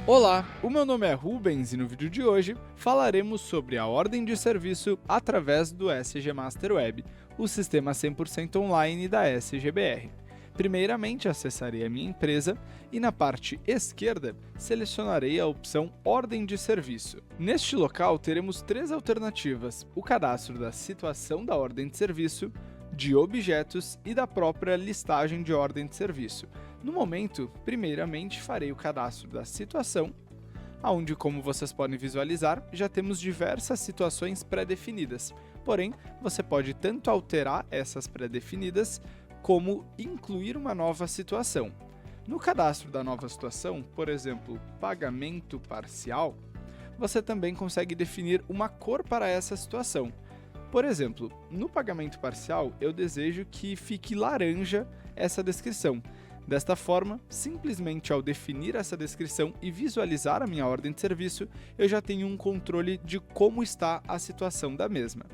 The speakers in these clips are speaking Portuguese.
Olá, o meu nome é Rubens e no vídeo de hoje falaremos sobre a ordem de serviço através do SG Master Web, o sistema 100% online da SGBR. Primeiramente, acessarei a minha empresa e na parte esquerda selecionarei a opção Ordem de Serviço. Neste local teremos três alternativas: o cadastro da situação da ordem de serviço, de objetos e da própria listagem de ordem de serviço. No momento, primeiramente farei o cadastro da situação, onde, como vocês podem visualizar, já temos diversas situações pré-definidas. Porém, você pode tanto alterar essas pré-definidas, como incluir uma nova situação. No cadastro da nova situação, por exemplo, pagamento parcial, você também consegue definir uma cor para essa situação. Por exemplo, no pagamento parcial, eu desejo que fique laranja essa descrição. Desta forma, simplesmente ao definir essa descrição e visualizar a minha ordem de serviço, eu já tenho um controle de como está a situação da mesma.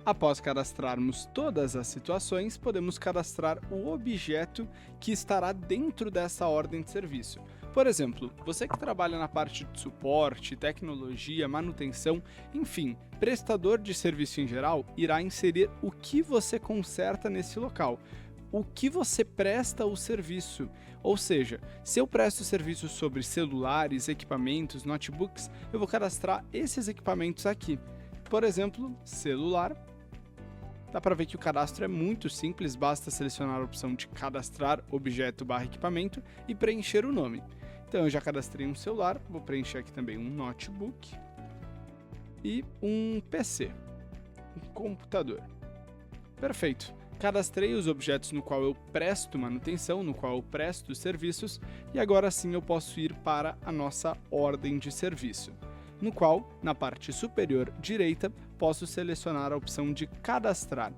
Após cadastrarmos todas as situações, podemos cadastrar o objeto que estará dentro dessa ordem de serviço. Por exemplo, você que trabalha na parte de suporte, tecnologia, manutenção, enfim, prestador de serviço em geral, irá inserir o que você conserta nesse local, o que você presta o serviço. Ou seja, se eu presto serviço sobre celulares, equipamentos, notebooks, eu vou cadastrar esses equipamentos aqui. Por exemplo, celular. Dá para ver que o cadastro é muito simples, basta selecionar a opção de cadastrar objeto/equipamento e preencher o nome. Então eu já cadastrei um celular, vou preencher aqui também um notebook e um PC, um computador. Perfeito. Cadastrei os objetos no qual eu presto manutenção, no qual eu presto serviços, e agora sim eu posso ir para a nossa ordem de serviço, no qual, na parte superior direita, posso selecionar a opção de cadastrar.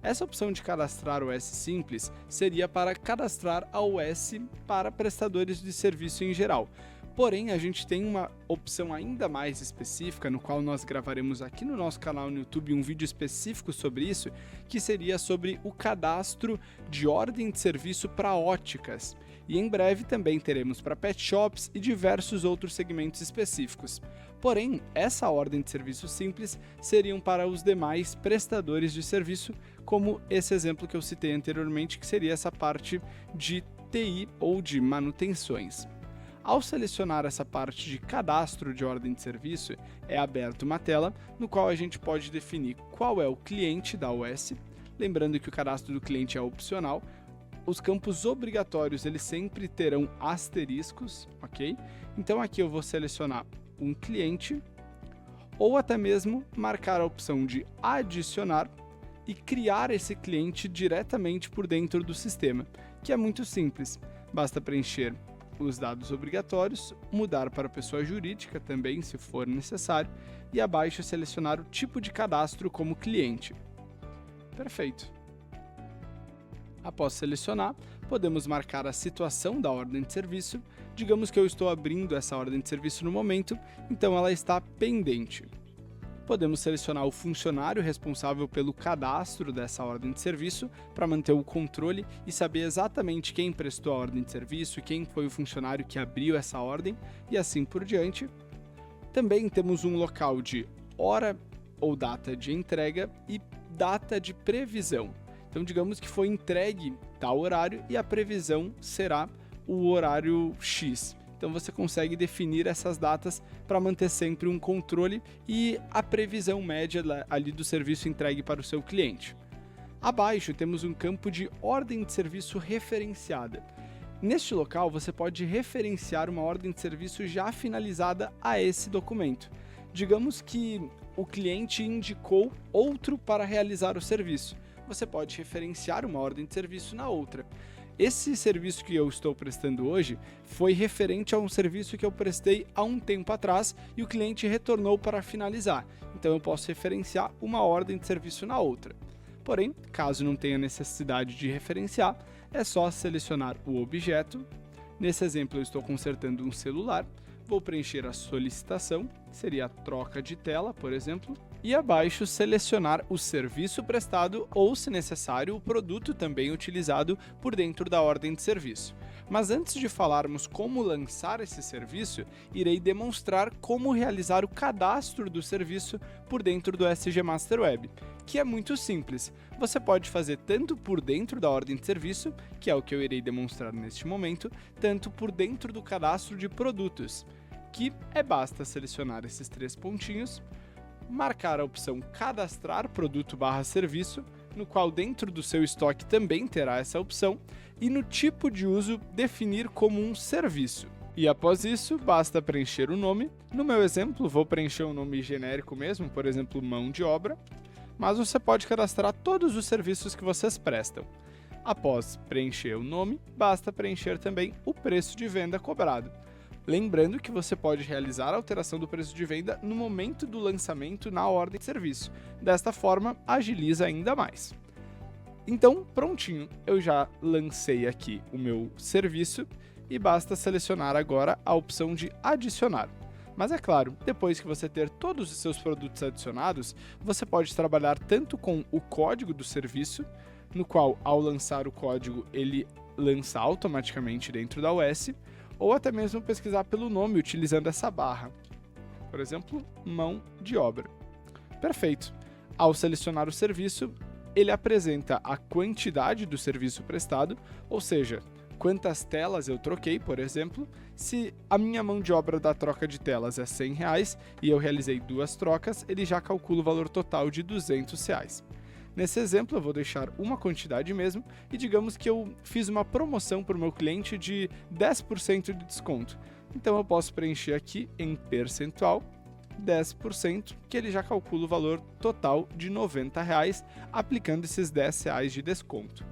Essa opção de cadastrar OS simples seria para cadastrar a OS para prestadores de serviço em geral. Porém, a gente tem uma opção ainda mais específica, no qual nós gravaremos aqui no nosso canal no YouTube um vídeo específico sobre isso, que seria sobre o cadastro de ordem de serviço para óticas. E em breve também teremos para pet shops e diversos outros segmentos específicos. Porém, essa ordem de serviço simples seriam para os demais prestadores de serviço, como esse exemplo que eu citei anteriormente, que seria essa parte de TI ou de manutenções. Ao selecionar essa parte de cadastro de ordem de serviço, é aberta uma tela no qual a gente pode definir qual é o cliente da OS, lembrando que o cadastro do cliente é opcional. Os campos obrigatórios eles sempre terão asteriscos, ok? Então aqui eu vou selecionar um cliente, ou até mesmo marcar a opção de adicionar e criar esse cliente diretamente por dentro do sistema, que é muito simples, basta preencher os dados obrigatórios, mudar para pessoa jurídica também, se for necessário, e abaixo selecionar o tipo de cadastro como cliente. Perfeito. Após selecionar, podemos marcar a situação da ordem de serviço. Digamos que eu estou abrindo essa ordem de serviço no momento, então ela está pendente. Podemos selecionar o funcionário responsável pelo cadastro dessa ordem de serviço para manter o controle e saber exatamente quem prestou a ordem de serviço, quem foi o funcionário que abriu essa ordem e assim por diante. Também temos um local de hora ou data de entrega e data de previsão. Então digamos que foi entregue tal horário e a previsão será o horário X. Então você consegue definir essas datas para manter sempre um controle e a previsão média ali do serviço entregue para o seu cliente. Abaixo temos um campo de ordem de serviço referenciada. Neste local você pode referenciar uma ordem de serviço já finalizada a esse documento. Digamos que o cliente indicou outro para realizar o serviço. Você pode referenciar uma ordem de serviço na outra. Esse serviço que eu estou prestando hoje foi referente a um serviço que eu prestei há um tempo atrás e o cliente retornou para finalizar. Então eu posso referenciar uma ordem de serviço na outra. Porém, caso não tenha necessidade de referenciar, é só selecionar o objeto. Nesse exemplo eu estou consertando um celular, vou preencher a solicitação, que seria a troca de tela, por exemplo, E abaixo, selecionar o serviço prestado ou, se necessário, o produto também utilizado por dentro da ordem de serviço. Mas antes de falarmos como lançar esse serviço, irei demonstrar como realizar o cadastro do serviço por dentro do SG Master Web, que é muito simples. Você pode fazer tanto por dentro da ordem de serviço, que é o que eu irei demonstrar neste momento, tanto por dentro do cadastro de produtos, que basta selecionar esses 3 pontinhos, marcar a opção Cadastrar Produto/Serviço, no qual dentro do seu estoque também terá essa opção, e no tipo de uso definir como um serviço. E após isso, basta preencher o nome. No meu exemplo, vou preencher um nome genérico mesmo, por exemplo, mão de obra, mas você pode cadastrar todos os serviços que vocês prestam. Após preencher o nome, basta preencher também o preço de venda cobrado. Lembrando que você pode realizar a alteração do preço de venda no momento do lançamento na ordem de serviço. Desta forma, agiliza ainda mais. Então, prontinho, eu já lancei aqui o meu serviço e basta selecionar agora a opção de adicionar. Mas é claro, depois que você ter todos os seus produtos adicionados, você pode trabalhar tanto com o código do serviço, no qual, ao lançar o código, ele lança automaticamente dentro da OS, ou até mesmo pesquisar pelo nome utilizando essa barra. Por exemplo, mão de obra. Perfeito. Ao selecionar o serviço, ele apresenta a quantidade do serviço prestado, ou seja, quantas telas eu troquei, por exemplo. Se a minha mão de obra da troca de telas é R$100 e eu realizei 2 trocas, ele já calcula o valor total de R$200. Nesse exemplo, eu vou deixar uma quantidade mesmo e digamos que eu fiz uma promoção para o meu cliente de 10% de desconto. Então eu posso preencher aqui em percentual 10%, que ele já calcula o valor total de R$90, aplicando esses R$10 de desconto.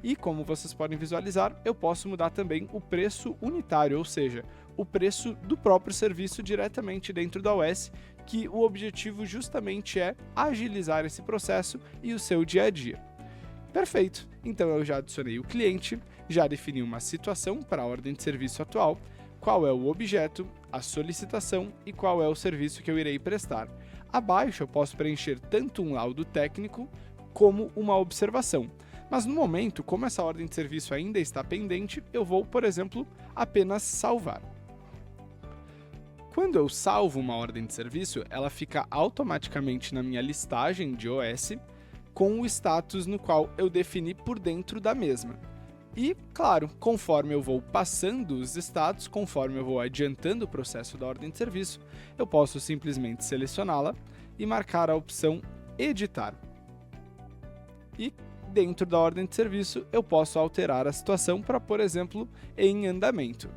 E como vocês podem visualizar, eu posso mudar também o preço unitário, ou seja, o preço do próprio serviço diretamente dentro da OS, que o objetivo justamente é agilizar esse processo e o seu dia a dia. Perfeito! Então eu já adicionei o cliente, já defini uma situação para a ordem de serviço atual, qual é o objeto, a solicitação e qual é o serviço que eu irei prestar. Abaixo eu posso preencher tanto um laudo técnico como uma observação. Mas no momento, como essa ordem de serviço ainda está pendente, eu vou, por exemplo, apenas salvar. Quando eu salvo uma ordem de serviço, ela fica automaticamente na minha listagem de OS, com o status no qual eu defini por dentro da mesma. E, claro, conforme eu vou passando os status, conforme eu vou adiantando o processo da ordem de serviço, eu posso simplesmente selecioná-la e marcar a opção Editar. E dentro da ordem de serviço, eu posso alterar a situação para, por exemplo, em andamento.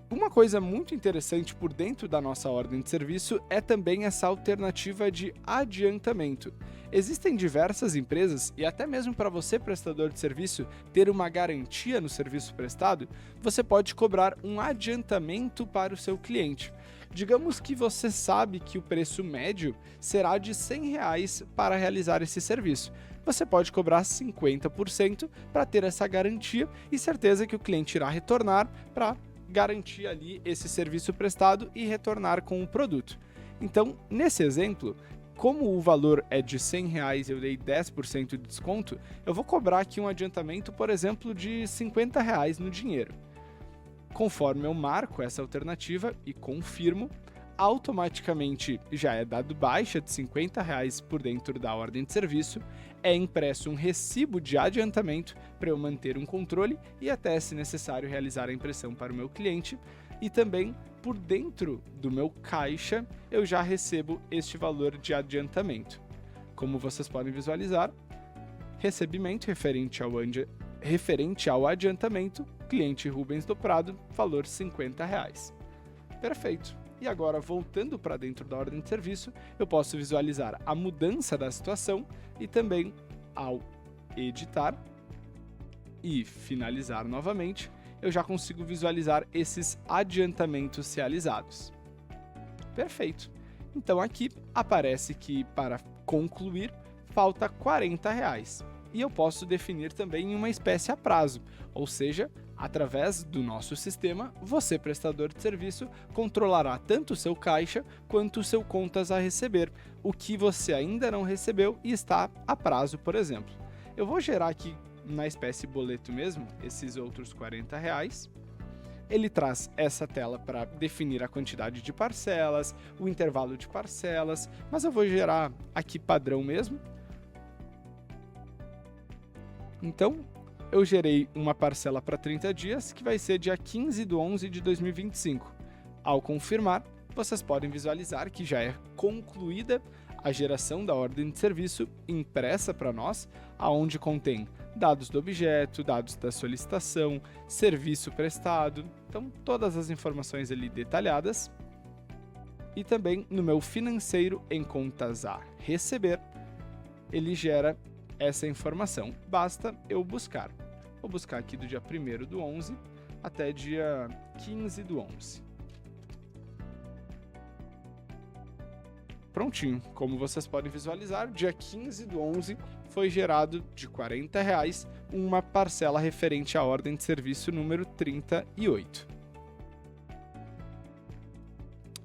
Uma coisa muito interessante por dentro da nossa ordem de serviço é também essa alternativa de adiantamento. Existem diversas empresas, e até mesmo para você, prestador de serviço, ter uma garantia no serviço prestado, você pode cobrar um adiantamento para o seu cliente. Digamos que você sabe que o preço médio será de R$100 para realizar esse serviço. Você pode cobrar 50% para ter essa garantia e certeza que o cliente irá retornar para garantir ali esse serviço prestado e retornar com o produto. Então, nesse exemplo, como o valor é de R$100 e eu dei 10% de desconto, eu vou cobrar aqui um adiantamento, por exemplo, de R$50 no dinheiro. Conforme eu marco essa alternativa e confirmo, automaticamente já é dado baixa de R$50 por dentro da ordem de serviço, é impresso um recibo de adiantamento para eu manter um controle e até, se necessário, realizar a impressão para o meu cliente, e também por dentro do meu caixa eu já recebo este valor de adiantamento. Como vocês podem visualizar, recebimento referente ao adiantamento, cliente Rubens do Prado, valor R$50. Perfeito! E agora, voltando para dentro da ordem de serviço, eu posso visualizar a mudança da situação e também, ao editar e finalizar novamente, eu já consigo visualizar esses adiantamentos realizados. Perfeito! Então aqui aparece que, para concluir, falta R$40. E eu posso definir também uma espécie a prazo, ou seja, Através do nosso sistema, você, prestador de serviço, controlará tanto o seu caixa quanto o seu contas a receber, o que você ainda não recebeu e está a prazo, por exemplo. Eu vou gerar aqui na espécie boleto mesmo, esses outros R$ 40. Ele traz essa tela para definir a quantidade de parcelas, o intervalo de parcelas, mas eu vou gerar aqui padrão mesmo. Então, eu gerei uma parcela para 30 dias, que vai ser dia 15/11/2025. Ao confirmar, vocês podem visualizar que já é concluída a geração da ordem de serviço impressa para nós, aonde contém dados do objeto, dados da solicitação, serviço prestado, então todas as informações ali detalhadas. E também no meu financeiro em contas a receber, ele gera essa informação. Basta eu buscar. Vou buscar aqui do dia 1º/11 até dia 15/11. Prontinho, como vocês podem visualizar, dia 15/11 foi gerado de R$ 40 uma parcela referente à ordem de serviço número 38.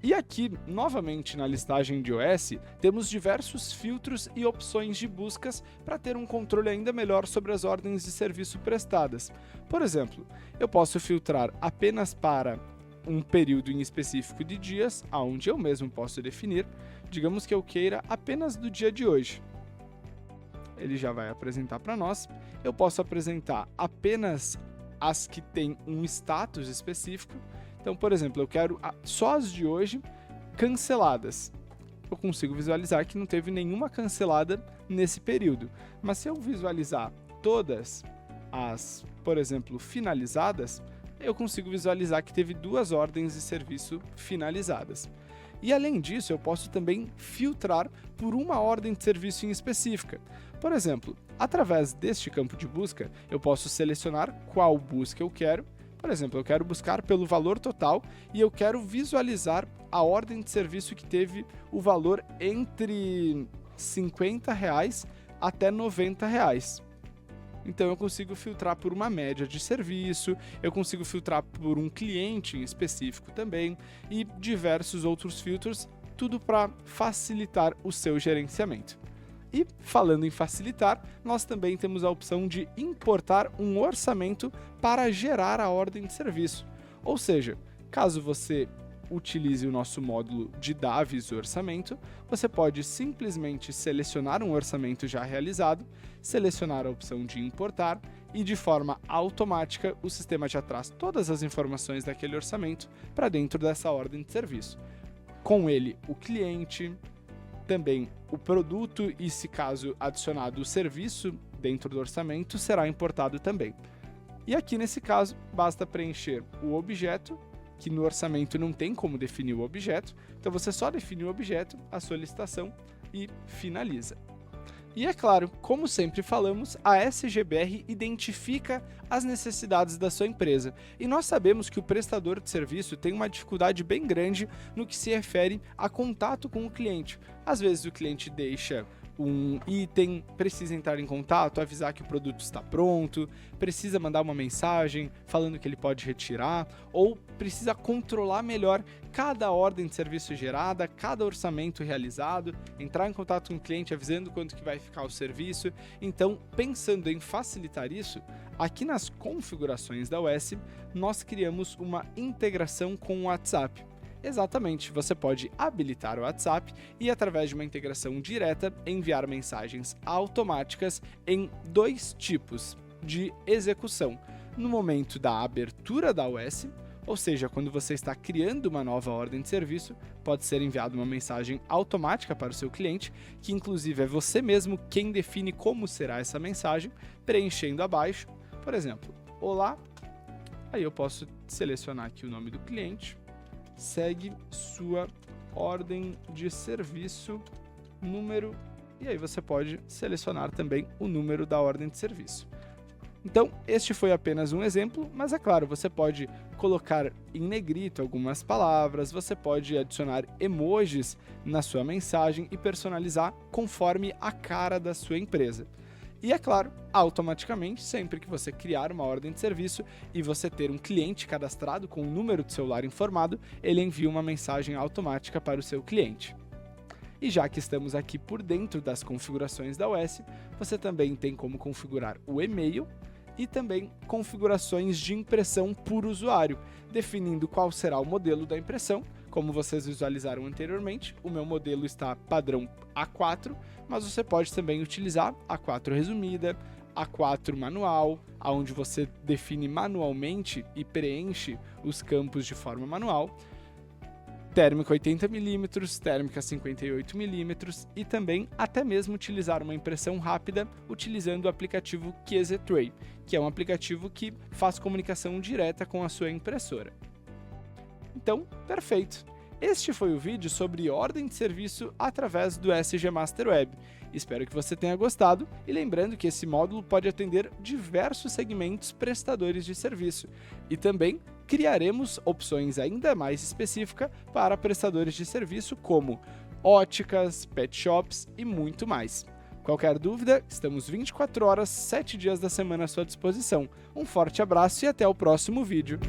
E aqui, novamente na listagem de iOS, temos diversos filtros e opções de buscas para ter um controle ainda melhor sobre as ordens de serviço prestadas. Por exemplo, eu posso filtrar apenas para um período em específico de dias, onde eu mesmo posso definir. Digamos que eu queira apenas do dia de hoje. Ele já vai apresentar para nós. Eu posso apresentar apenas as que têm um status específico. Então, por exemplo, eu quero só as de hoje canceladas. Eu consigo visualizar que não teve nenhuma cancelada nesse período. Mas se eu visualizar todas as, por exemplo, finalizadas, eu consigo visualizar que teve 2 ordens de serviço finalizadas. E além disso, eu posso também filtrar por uma ordem de serviço em específica. Por exemplo, através deste campo de busca, eu posso selecionar qual busca eu quero. Por exemplo, eu quero buscar pelo valor total e eu quero visualizar a ordem de serviço que teve o valor entre R$ 50 até R$ 90. Então eu consigo filtrar por uma média de serviço, eu consigo filtrar por um cliente em específico também e diversos outros filtros, tudo para facilitar o seu gerenciamento. E falando em facilitar, nós também temos a opção de importar um orçamento para gerar a ordem de serviço. Ou seja, caso você utilize o nosso módulo de Davis orçamento, você pode simplesmente selecionar um orçamento já realizado, selecionar a opção de importar e de forma automática o sistema já traz todas as informações daquele orçamento para dentro dessa ordem de serviço. Com ele, o cliente, também o produto e, se caso adicionado o serviço dentro do orçamento, será importado também. E aqui nesse caso, basta preencher o objeto, que no orçamento não tem como definir o objeto, então você só define o objeto, a solicitação e finaliza. E é claro, como sempre falamos, a SGBR identifica as necessidades da sua empresa. E nós sabemos que o prestador de serviço tem uma dificuldade bem grande no que se refere a contato com o cliente. Às vezes o cliente deixa um item, precisa entrar em contato, avisar que o produto está pronto, precisa mandar uma mensagem falando que ele pode retirar, ou precisa controlar melhor cada ordem de serviço gerada, cada orçamento realizado, entrar em contato com o cliente avisando quanto que vai ficar o serviço. Então, pensando em facilitar isso, aqui nas configurações da iOS, nós criamos uma integração com o WhatsApp. Exatamente, você pode habilitar o WhatsApp e, através de uma integração direta, enviar mensagens automáticas em 2 tipos de execução. No momento da abertura da iOS, ou seja, quando você está criando uma nova ordem de serviço, pode ser enviada uma mensagem automática para o seu cliente, que inclusive é você mesmo quem define como será essa mensagem, preenchendo abaixo, por exemplo, olá, aí eu posso selecionar aqui o nome do cliente, segue sua ordem de serviço, número, e aí você pode selecionar também o número da ordem de serviço. Então, este foi apenas um exemplo, mas é claro, você pode colocar em negrito algumas palavras, você pode adicionar emojis na sua mensagem e personalizar conforme a cara da sua empresa. E é claro, automaticamente, sempre que você criar uma ordem de serviço e você ter um cliente cadastrado com o número de celular informado, ele envia uma mensagem automática para o seu cliente. E já que estamos aqui por dentro das configurações da OS, você também tem como configurar o e-mail e também configurações de impressão por usuário, definindo qual será o modelo da impressão. Como vocês visualizaram anteriormente, o meu modelo está padrão A4, mas você pode também utilizar A4 resumida, A4 manual, onde você define manualmente e preenche os campos de forma manual, térmica 80mm, térmica 58mm e também até mesmo utilizar uma impressão rápida utilizando o aplicativo QZ-Tray, que é um aplicativo que faz comunicação direta com a sua impressora. Então, perfeito! Este foi o vídeo sobre ordem de serviço através do SG Master Web. Espero que você tenha gostado e lembrando que esse módulo pode atender diversos segmentos prestadores de serviço e também criaremos opções ainda mais específicas para prestadores de serviço como óticas, pet shops e muito mais. Qualquer dúvida, estamos 24 horas, 7 dias da semana à sua disposição. Um forte abraço e até o próximo vídeo.